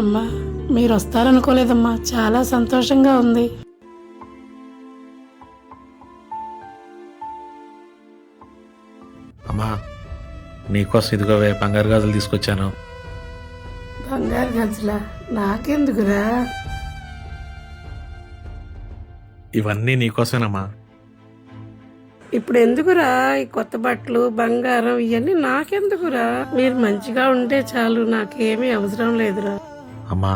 అమ్మా, మీరు వస్తారనుకోలేదమ్మా. చాలా సంతోషంగా ఉంది. అమ్మా, నీకోసం ఇదిగోవే బంగారు గాజులు తీసుకొచ్చాను. బంగారు గంజలా? నాకెందుకురా? ఇవన్నీ నీకోసమేనమ్మా. ఇప్పుడు ఎందుకురా ఈ కొత్త బట్టలు, బంగారం ఇవన్నీ నాకెందుకురా? మీరు మంచిగా ఉంటే చాలు, నాకేమీ అవసరం లేదురా. అమ్మా,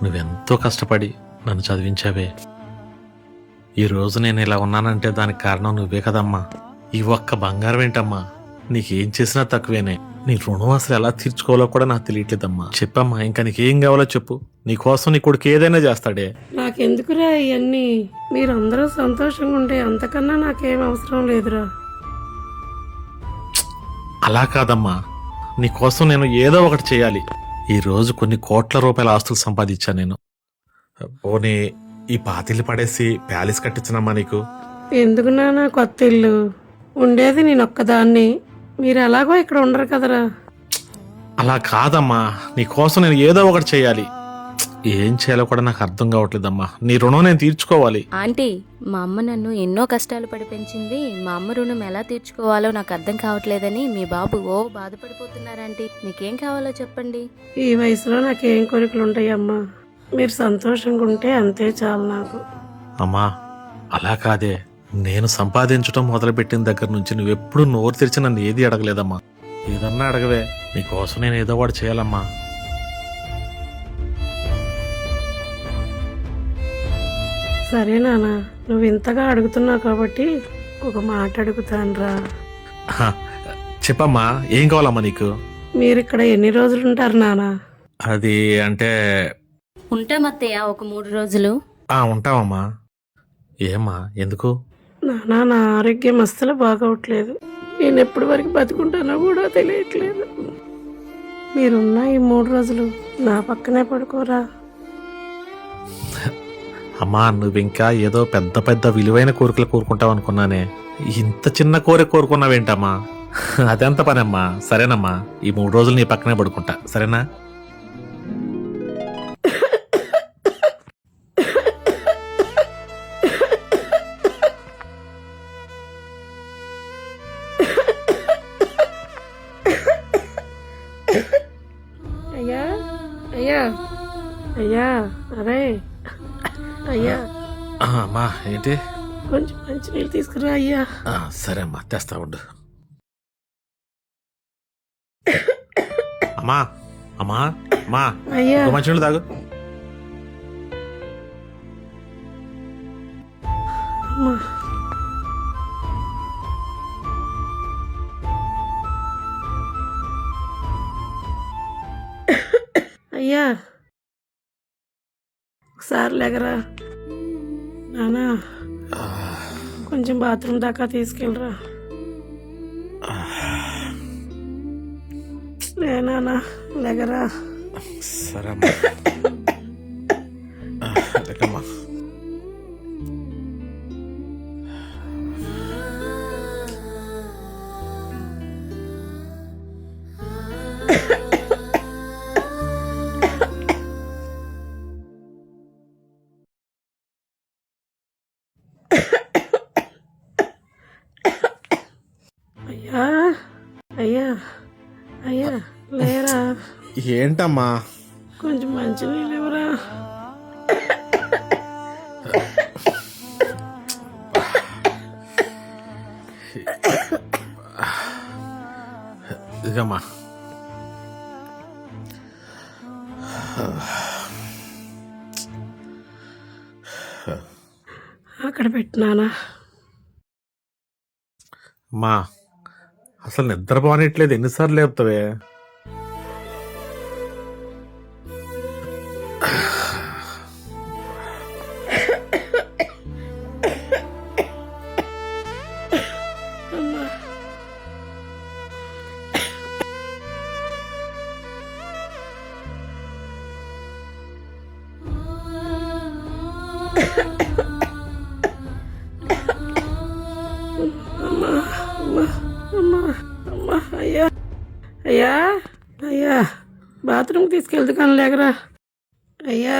నువ్వెంతో కష్టపడి నన్ను చదివించావే. ఈ రోజు నేను ఇలా ఉన్నానంటే దానికి కారణం నువ్వే కదమ్మా. ఈ ఒక్క బంగారం ఏంటమ్మా, నీకేం చేసినా తక్కువేనే. నీ రుణం అసలు ఎలా తీర్చుకోవాలో కూడా నాకు తెలియట్లేదమ్మా. చెప్పమ్మా, ఇంకా నీకేం కావాలో చెప్పు. నీకోసం నీ కొడుకు ఏదైనా చేస్తాడే. నాకెందుకురా ఇవన్నీ? మీరందరూ సంతోషంగా ఉంటే అంతకన్నా నాకేం అవసరం లేదురా. అలా కాదమ్మా, నీకోసం నేను ఏదో ఒకటి చేయాలి. ఈ రోజు కొన్ని కోట్ల రూపాయల ఆస్తులు సంపాదించాను నేను. పోనీ ఈ పాతిల్లు పడేసి ప్యాలెస్ కట్టించనమ్మా నీకు. ఎందుకు నాన్న కొత్త ఇల్లు? ఉండేది నేనొక్కదాన్ని. మీరు ఎలాగో ఇక్కడ ఉండరు కదరా. అలా కాదమ్మా, నీకోసం నేను ఏదో ఒకటి చేయాలి. ఏం చేయాలో కూడా నాకు అర్థం కావట్లేదమ్మా. నీ రుణం నేను తీర్చుకోవాలి. ఆంటీ, మా అమ్మ నన్ను ఎన్నో కష్టాలు పడి పెంచింది. మా అమ్మ రుణం ఎలా తీర్చుకోవాలో నాకు అర్థం కావట్లేదని మీ బాబు బాధపడిపోతున్నారంటీ. మీకేం కావాలో చెప్పండి. ఈ వయసులో నాకేం కోరికలు ఉంటాయమ్మా? మీరు సంతోషంగా ఉంటే అంతే చాలు నాకు. అమ్మా, అలా కాదే. నేను సంపాదించడం మొదలుపెట్టిన దగ్గర నుంచి నువ్వెప్పుడు నోరు తెరిచి నన్ను ఏది అడగలేదమ్మా. ఏదన్నా అడగవే, నీకోసం నేను ఏదో ఒకటి చేయాలమ్మా. సరే నాన్న, నువ్వు ఇంతగా అడుగుతున్నావు కాబట్టి ఒక మాట అడుగుతానురా. ఆహా, చెప్పమ్మా, ఏం కావాలమ్మా నీకు? మీరు ఇక్కడ ఎన్ని రోజులు ఉంటారు నాన్న? అది అంటే ఉంటామత్తయ్య, ఒక 3 రోజులు. ఉంటామమ్మా. ఏమ్మా, ఎందుకు? నాన్న, నా ఆరోగ్యం అస్సలు బాగోట్లేదు. నేను ఎప్పటి వరకు బతుకుంటానో కూడా తెలియట్లేదు. మీరున్న ఈ 3 రోజులు నా పక్కనే పడుకోరా. అమ్మా, నువ్వింకా ఏదో పెద్ద పెద్ద విలువైన కోరికలు కోరుకుంటావు అనుకున్నానే. ఇంత చిన్న కోరిక కోరుకున్నావేంటమ్మా? అదెంత పనమ్మా. సరేనమ్మా, ఈ 3 రోజులు నీ పక్కనే పడుకుంటా, సరేనా? అయ్యా, అయ్యా, అయ్యా, అరే అయ్యా, అమ్మా, ఏంటి? కొంచెం మంచి నీళ్ళు తీసుకురా అయ్యా. సరే అమ్మా, తెస్తా ఉండు. అమ్మా, అమ్మా, అమ్మా, అయ్యా, మంచి నీళ్ళు తాగు. అమ్మా. అయ్యా, ఒకసారి లేగరా నానా. కొంచెం బాత్రూమ్ దాకా తీసుకెళ్ళరా. లేనా, లేగరా. సరే అమ్మా. లేకమ్మా. అయ్యా, అయ్యా, అయ్యా, లేరా. ఏంటమ్మా? కొంచెం మంచి నీళ్ళు ఇవ్వరా. ఇదిగమ్మా. అక్కడ పెట్టినానా. అమ్మా, అసలు నిద్ర పోనట్లేదు. ఎన్నిసార్లు లేపుతావే? అయ్యా, అయ్యా, బాత్రూమ్కి తీసుకెళ్తు కానీ లేకరా. అయ్యా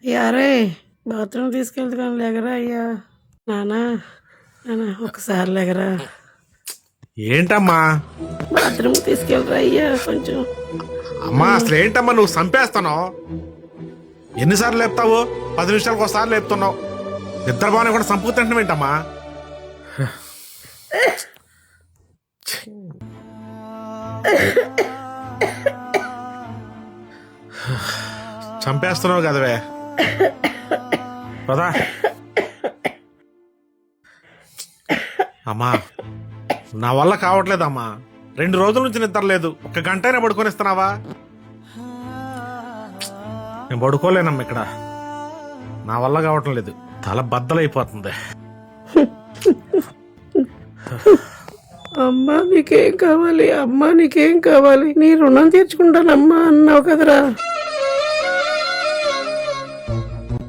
అయ్యా రే బాత్రూమ్ తీసుకెళ్తాను లేగరా అయ్యా. నానా నానా ఒకసారి లేగరా, ఏంటమ్మా బాత్రూమ్ తీసుకెళ్ళరా అయ్యా కొంచెం. అమ్మా అసలు ఏంటమ్మా నువ్వు చంపేస్తావు? ఎన్నిసార్లు లేపుతావు? 10 నిమిషాలకు ఒకసారి లేపుతున్నావు. నిద్ర బాగానే కూడా సంపూర్తి ఏంటమ్మా? చంపేస్తున్నావు కదవే. పదా అమ్మా, నా వల్ల కావట్లేదమ్మా. 2 రోజుల నుంచి నిద్ర లేదు. 1 గంటైనా పడుకొనిస్తున్నావా? నేను పడుకోలేనమ్మా ఇక్కడ. నా వల్ల కావటం లేదు. తల బద్దలైపోతుంది. అమ్మా నీకేం కావాలి? అమ్మా నీకేం కావాలి? నీ రుణం తీర్చుకుంటానమ్మా అన్నావు కదరా.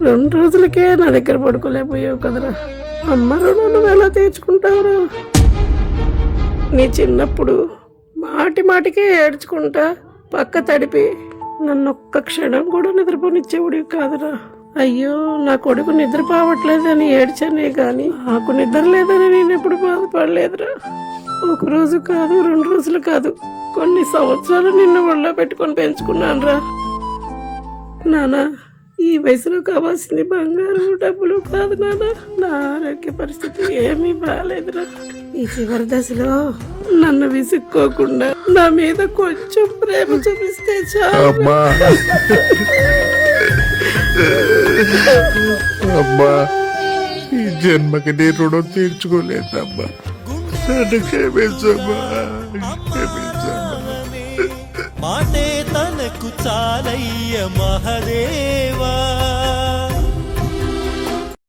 2 రోజులకే నా దగ్గర పడుకోలేకపోయావు కదరా. అమ్మ రుణం నువ్వు ఎలా తీర్చుకుంటావురా? నీ చిన్నప్పుడు మాటి మాటికే ఏడ్చుకుంటా పక్క తడిపి నన్ను ఒక్క క్షణం కూడా నిద్రపోనిచ్చేవాడివి కాదురా. అయ్యో నా కొడుకు నిద్రపోవట్లేదని ఏడ్చానే గాని నాకు నిద్ర లేదని నేను ఎప్పుడు బాధపడలేదురా. 1 రోజు కాదు, 2 రోజులు కాదు, కొన్ని సంవత్సరాలు నిన్ను ఒళ్ళో పెట్టుకొని పెంచుకున్నాను రా. నానా ఈ వయసులో కావాల్సింది బంగారు డబ్బులు కాదు నానా. నా ఆరోగ్య పరిస్థితి ఏమీ బాగాలేదురా. ఈ చివరి దశలో నన్ను విసుక్కోకుండా నా మీద కొంచెం ప్రేమ చూపిస్తే చాలు. అమ్మా ఈ జన్మకి నీ రుణం తీర్చుకోలేదమ్మా. నన్ను క్షమించమ్మా, క్షమించమ్మా. మాటే తనకు చాలయ్య మహదేవా.